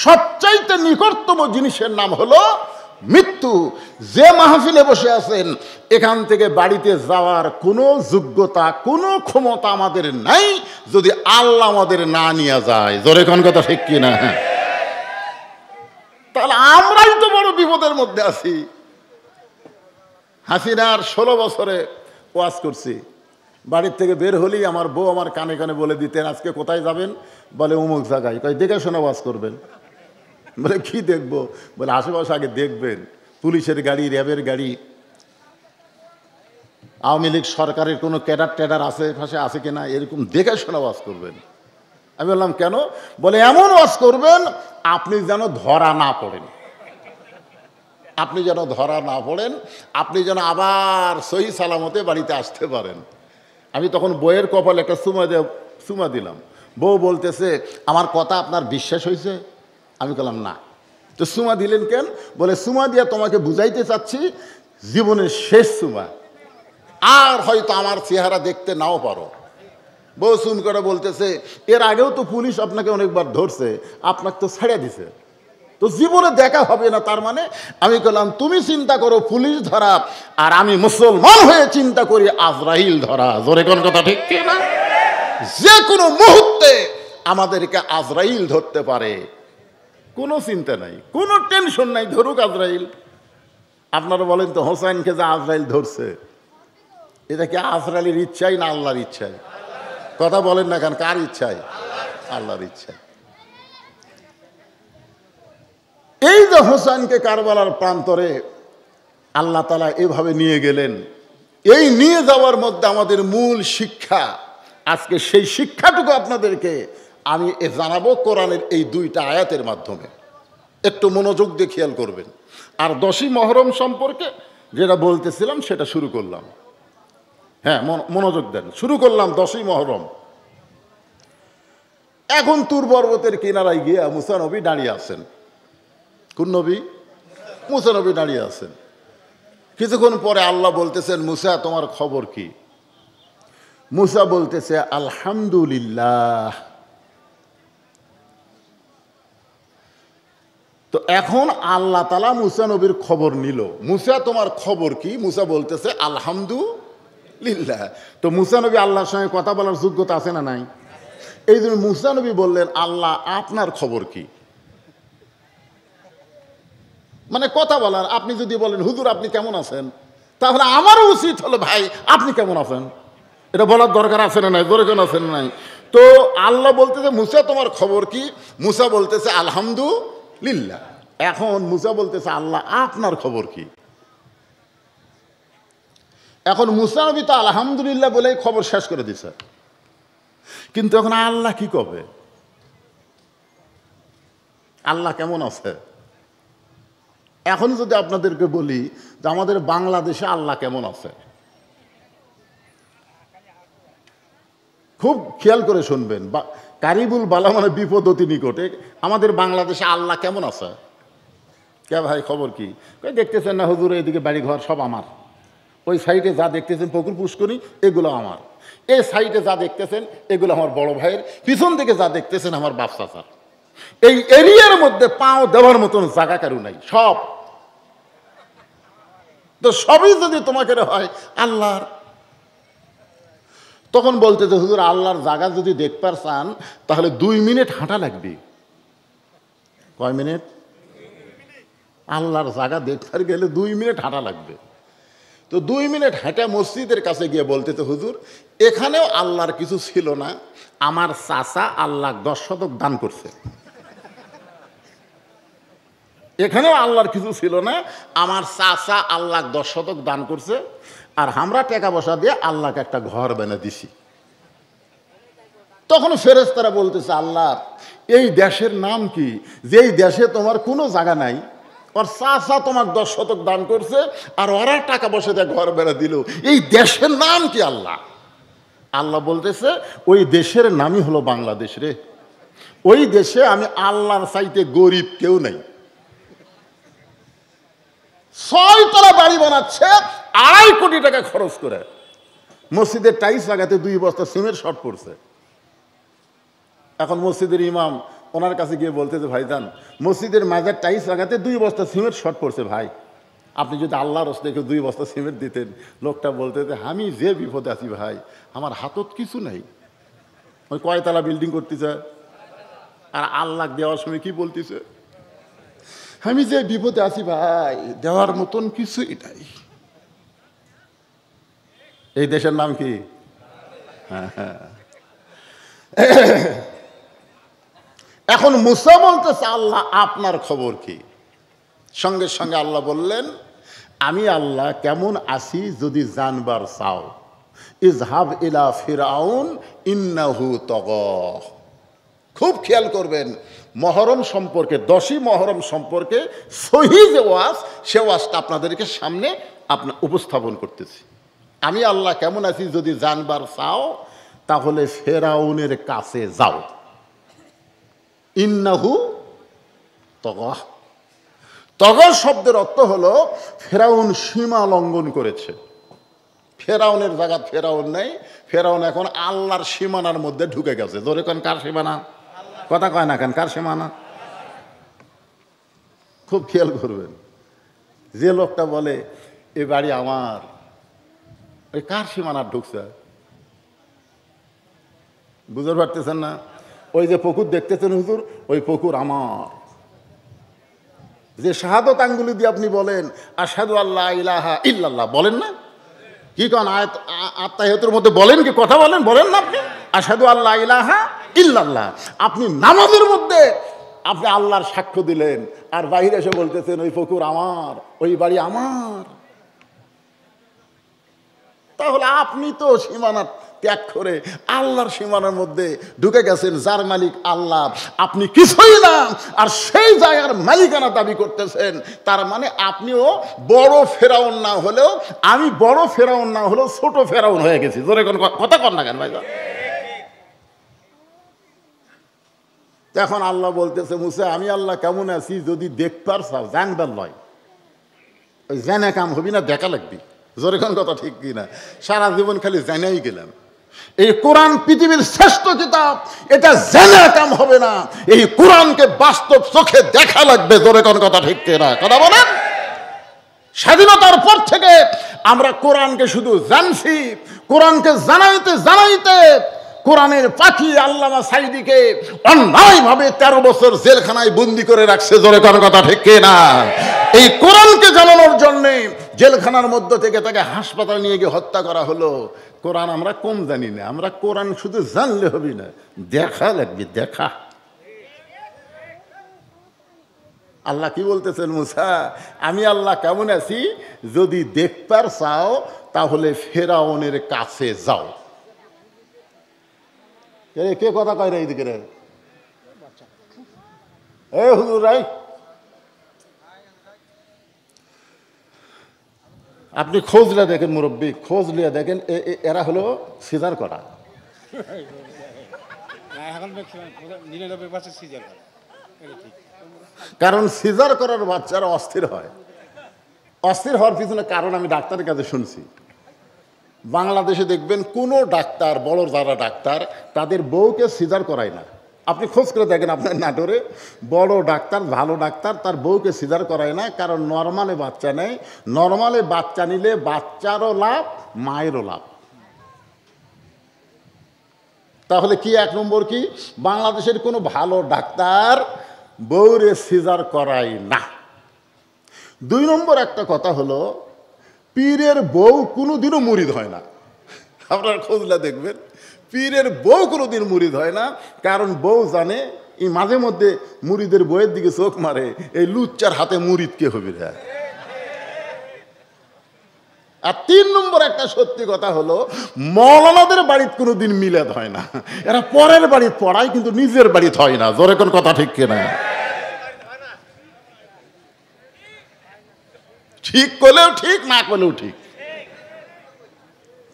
সবচাইতে নিকটতম জিনিসের নাম হলো মৃত্যু। যে মাহফিলে বসে আছেন, এখান থেকে বাড়িতে যাওয়ার কোনো যোগ্যতা, কোনো ক্ষমতা আমাদের নাই যদি আল্লাহ আমাদের না নিয়ে যায়। জোরে কোন কথা ঠিক কি না? তাহলে আমরাই তো বড় বিপদের মধ্যে আছি। হাসিনার 16 বছরে ওয়াজ করছি, বাড়ির থেকে বের হলেই আমার বউ আমার কানে কানে বলে দিতেন, আজকে কোথায় যাবেন? বলে অমুক জায়গায়। কই দেখে শোনা ওয়াজ করবেন? বলে কি দেখবো? বলে আশেপাশে আগে দেখবেন, পুলিশের গাড়ি, র্যাবের গাড়ি, আওয়ামী লীগ সরকারের কোনো ক্যাডার ট্যাডার আশেপাশে আছে কিনা, এরকম দেখে শোনা ওয়াজ করবেন। আমি বললাম কেন? বলে এমন ওয়াজ করবেন আপনি যেন ধরা না পড়েন, আপনি যেন ধরা না পড়েন, আপনি যেন আবার সহি সালামতে বাড়িতে আসতে পারেন। আমি তখন বইয়ের কপালে একটা চুমা দিলাম। বউ বলতেছে, আমার কথা আপনার বিশ্বাস হয়েছে? আমি বললাম না। তো চুমা দিলেন কেন? বলে চুমা দিয়া তোমাকে বুঝাইতে চাচ্ছি জীবনের শেষ চুমা, আর হয়তো আমার চেহারা দেখতে নাও পারো। বউ চুন করে বলতেছে, এর আগেও তো পুলিশ আপনাকে অনেকবার ধরছে, আপনাকে তো ছেড়ে দিছে, তো জীবনে দেখা হবে না তার মানে? আমি বললাম তুমি চিন্তা করো পুলিশ ধরা, আর আমি মুসলমান হয়ে চিন্তা করি আজরাইল ধরা। জোরে কোন কথা ঠিক কি না? যে কোনো মুহূর্তে আমাদেরকে আজরাইল ধরতে পারে, কোনো চিন্তা নাই, কোনো টেনশন নাই, ধরুক আজরাইল। আপনারা বলেন তো, হোসেনকে যে আজরাইল ধরছে, এটা কি আজরাইলের ইচ্ছাই না আল্লাহর ইচ্ছায়? কথা বলেন না কেন? কার ইচ্ছায়? আল্লাহর ইচ্ছায়। এই যে হোসেনকে কারবালার প্রান্তরে আল্লাহ তাআলা এভাবে নিয়ে গেলেন, এই নিয়ে যাওয়ার মধ্যে আমাদের মূল শিক্ষা, আজকে সেই শিক্ষাটুকু আপনাদেরকে আমি জানাবো কোরআনের এই 2টা আয়াতের মাধ্যমে। একটু মনোযোগ দিয়ে খেয়াল করবেন। আর 10ই মহরম সম্পর্কে যেটা বলতেছিলাম সেটা শুরু করলাম। হ্যাঁ, মনোযোগ দেন। শুরু করলাম 10ই মহরম। এখন তুর পর্বতের কিনারায় গিয়ে মুসা নবী দাঁড়িয়ে আছেন। কোন নবী? মুসা নবী দাঁড়িয়ে আছেন। কিছুক্ষণ পরে আল্লাহ বলতেছেন, মুসা তোমার খবর কি? মুসা বলতেছে আলহামদুলিল্লাহ। তো এখন আল্লাহ তাআলা মুসা নবীর খবর নিল। মুসা তোমার খবর কি? মুসা বলতেছে আলহামদুলিল্লাহ। তো মুসা নবী আল্লাহর সঙ্গে কথা বলার যোগ্যতা আছে না নাই? এই জন্য মুসা নবী বললেন, আল্লাহ আপনার খবর কি? মানে কথা বলার। আপনি যদি বলেন হুজুর আপনি কেমন আছেন, তাহলে আমারও উচিত হলো ভাই আপনি কেমন আছেন, এটা বলার দরকার আছে না নাই? দরকার আছে না নাই? তো আল্লাহ বলতেছে মুসা তোমার খবর কি? মুসা বলতেছে আলহামদুলিল্লাহ। এখন মুসা বলতেছে আল্লাহ আপনার খবর কি? এখন মুসা নবী তো আলহামদুলিল্লাহ বলেই খবর শেষ করে দিছে, কিন্তু এখন আল্লাহ কি করবে? আল্লাহ কেমন আছে? এখন যদি আপনাদেরকে বলি যে আমাদের বাংলাদেশে আল্লাহ কেমন আছে, খুব খেয়াল করে শুনবেন। কারিবুল বালা মানে বিপদ অতি নিকটে। আমাদের বাংলাদেশে আল্লাহ কেমন আছে? কে ভাই খবর কি? কই দেখতেছেন না হুজুর, এইদিকে বাড়ি ঘর সব আমার, ওই সাইডে যা দেখতেছেন পুকুর পুষ্করি এগুলো আমার, এই সাইডে যা দেখতেছেন এগুলো আমার বড় ভাইয়ের, পিছন দিকে যা দেখতেছেন আমার বাপ চাচার। এই এরিয়ার মধ্যে পাও দেওয়ার মতন জায়গা কারু নাই, সব তো সবই যদি তোমাকে হয় আল্লাহর। তখন বলতে যে হুজুর আল্লাহর জায়গা যদি দেখবার চান তাহলে 2 মিনিট হাঁটা লাগবে। কয় মিনিট? আল্লাহর জায়গা দেখবার গেলে 2 মিনিট হাঁটা লাগবে। তো 2 মিনিট হাঁটা মসজিদের কাছে গিয়ে বলতে হুজুর এখানেও আল্লাহর কিছু ছিল না, আমার চাচা আল্লাহ 10 শতক দান করছে। এখানেও আল্লাহর কিছু ছিল না, আমার চাচা আল্লাহ 10 শতক দান করছে, আর আমরা টাকা পয়সা দিয়ে আল্লাহকে একটা ঘর বানিয়ে দিছি। তখন ফেরেশতারা বলতেছে আল্লাহ এই দেশের নাম কি, যেই দেশে তোমার কোনো জায়গা নাই, ওর চাচা তোমার 10 শতক দান করছে আর ওরা টাকা পয়সা দিয়ে ঘর বেড়া দিল, এই দেশের নাম কি আল্লাহ? আল্লাহ বলতেছে ওই দেশের নামই হলো বাংলাদেশ রে। ওই দেশে আমি আল্লাহর চাইতে গরিব কেউ নাই। 6 তলা বাড়ি বানাচ্ছে 2.5 কোটি টাকা খরচ করে, মসজিদের টাইলস লাগাতে 2 বস্তা সিমেন্ট শর্ট পড়ছে। এখন মসজিদের ইমাম ওনার কাছে গিয়ে বলতেছে ভাইজান মসজিদের মাঝের টাইলস লাগাতে 2 বস্তা সিমেন্ট শর্ট পড়ছে, ভাই আপনি যদি আল্লাহর রাস্তায় 2 বস্তা সিমেন্ট দিতেন। লোকটা বলতেছে আমি যে বিপদে আছি ভাই, আমার হাতত কিছু নাই। ওই কয়তলা বিল্ডিং করতেছে আর আল্লাহ দেওয়ার সময় কি বলতেছে, আমি যে বিপদে আছি ভাই দেওয়ার মতন কিছুই নাই। এই দেশের নাম কি? এখন মুসা বলতেছে আল্লাহ আপনার খবর কি? সঙ্গে সঙ্গে আল্লাহ বললেন আমি আল্লাহ কেমন আছি যদি জানবার চাও, ইজহাব ইলা ফিরাউন ইন্নাহু তাগা। খুব খেয়াল করবেন মহরম সম্পর্কে, 10ই মহরম সম্পর্কে সহি যে ওয়াজ, সে ওয়াজটা আপনাদেরকে সামনে উপস্থাপন করতেছি। আমি আল্লাহ কেমন আছি যদি জানবার চাও তাহলে ফেরাউনের কাছে যাও। ইন্নাহু তাগা। তাগা শব্দের অর্থ হলো ফেরাউন সীমা লঙ্ঘন করেছে। ফেরাউনের জায়গা ফেরাউন নেই, ফেরাউন এখন আল্লাহর সীমানার মধ্যে ঢুকে গেছে। জোরে কোন কার সীমানা? কথা কয় না কেন? কার সীমানা? খুব খেয়াল করবেন, যে লোকটা বলে এ বাড়ি আমার, ওই কার সীমানা ঢুকছে? বুঝতে পারতেছেন না? ওই যে পুকুর দেখতেছেন হুজুর, ওই পুকুর আমার। যে শাহাদত আঙ্গুলি দিয়ে আপনি বলেন আশহাদু আল্লা ইলাহা ইল্লাল্লাহ, বলেন না? কি কোন আয়াত আত্মাহিয়াতের মধ্যে বলেন কি? কথা বলেন, বলেন না আপনি আশহাদু আল্লা ইলাহা ইল্লাল্লাহ? আপনি নামাজের মধ্যে আপনি আল্লাহর সাক্ষ্য দিলেন আর বাইরে এসে বলতেছেন ওই পুকুর আমার, ওই বাড়ি আমার। তাহলে আপনি তো সীমানা ত্যাগ করে আল্লাহর সীমানার মধ্যে ঢুকে গেছেন, যার মালিক আল্লাহ, আপনি কিছুই না, আর সেই জায়গার মালিকানা দাবি করতেছেন। তার মানে আপনিও বড় ফেরাউন না হলেও, আমি বড় ফেরাউন না হলেও ছোট ফেরাউন হয়ে গেছি। জোরে কোন কথা কর না কেন ভাই? এখন আল্লাহ বলতেছে মুসা আমি আল্লাহ কেমন আছি যদি দেখবার চাও, জানবার নয়, ওই জেনে কাম হবি না, দেখা লাগবি। জোরে কোন কথা ঠিক কিনা? সারা জীবন খালি জেনেই গেলাম। এই কোরআন পৃথিবীর শ্রেষ্ঠ কিতাব, এটা জেনে কাম হবে না, এই কোরআনকে বাস্তব চোখে দেখা লাগবে। জোরে কোন কথা ঠিক কিনা? কথা বলেন। স্বাধীনতার পর থেকে আমরা কোরআনকে শুধু জানছি, কোরআনকে জানাইতে জানাইতে কোরআনের পাখি আল্লামা সাইদিকে অন্যায়ভাবে 13 বছর জেলখানায় বন্দি করে রাখছে। জোরে কোন কথা ঠিক কিনা? এই কোরআনকে জানানোর জন্য জেলখানার মধ্য থেকে তাকে হাসপাতালে নিয়ে গিয়ে হত্যা করা হলো। কোরআন আমরা কম জানি না, আমরা কোরআন শুধু জানলে হবে না, দেখা লাগবে, দেখা। আল্লাহ কি বলতেছেন মুসা আমি আল্লাহ কেমন আছি যদি দেখবার চাও তাহলে ফেরাউনের কাছে যাও। কে কথা কয় রে এইদিকে রে? এ হুজুর রাই, আপনি খোঁজ লিয়া দেখেন, মুরব্বী খোঁজ লিয়া দেখেন, এরা হলো সিজার করা। কারণ সিজার করার বাচ্চারা অস্থির হয়। অস্থির হওয়ার পিছনে কারণ আমি ডাক্তারের কাছে শুনছি, বাংলাদেশে দেখবেন কোনো ডাক্তার, বড় যারা ডাক্তার, তাদের বউকে সিজার করায় না। আপনি খোঁজ করে দেখেন আপনার নাটোরে, বড় ডাক্তার, ভালো ডাক্তার, তার বউকে সিজার করায় না। কারণ নর্মালে বাচ্চা নেয়, নর্মালে বাচ্চা নিলে বাচ্চারও লাভ, মায়েরও লাভ। তাহলে কি এক নম্বর কি, বাংলাদেশের কোনো ভালো ডাক্তার বউরে সিজার করায় না। দুই নম্বর একটা কথা হলো, পীরের বউ কোনোদিনও মুরিদ হয় না। আপনারা খোঁজলে দেখবেন পীরের বউ কোনোদিন মুরিদ হয় না। কারণ বউ জানে এই মাঝে মধ্যে মুরিদের বউয়ের দিকে চোখ মারে, এই লুচ্চার হাতে মুরিদ কে হবে রে। আর তিন নম্বর একটা সত্যি কথা হলো, মৌলানাদের বাড়িতে কোনোদিন মিলাদ হয় না। এরা পরের বাড়িতে পড়ায় কিন্তু নিজের বাড়িতে হয় না। জোরে কোন কথা ঠিক কিনা? ঠিক করলেও ঠিক, না করলেও ঠিক।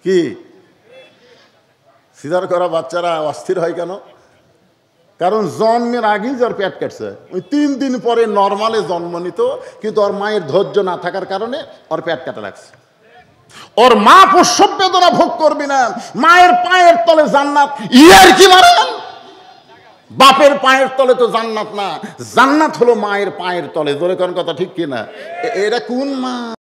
কি সিজার করা বাচ্চারা অস্থির হয় কেন? কারণ জন্মের আগেই যার পেট কাটছে, ওই 3 দিন পরে নর্মালে জন্ম নিত, কিন্তু ওর মায়ের ধৈর্য না থাকার কারণে ওর পেট কাটা লাগছে। ওর মা প্রসব বেদনা ভোগ করবি না, মায়ের পায়ের তলে জান্নাত। ইয়ার কি মারেন? বাপের পায়ের তলে তো জান্নাত না, জান্নাত হলো মায়ের পায়ের তলে। জোরে কোন কথা ঠিক কিনা? এরা কোন মা?